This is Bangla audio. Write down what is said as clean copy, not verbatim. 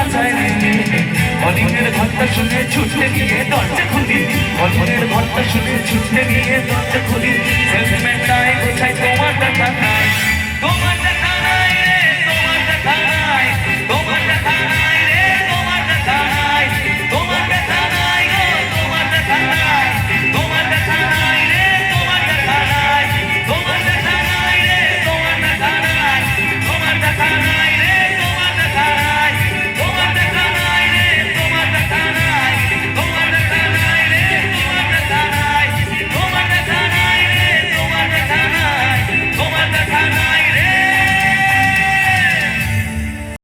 নাচায় রে অলিনের ঘন্টা শুনে ছুটতে গিয়ে দরজা খুলি অলিনের ঘন্টা শুনে ছুটতে গিয়ে দরজা খুলি সেলসম্যান নাই গোছায় তোমার টাকা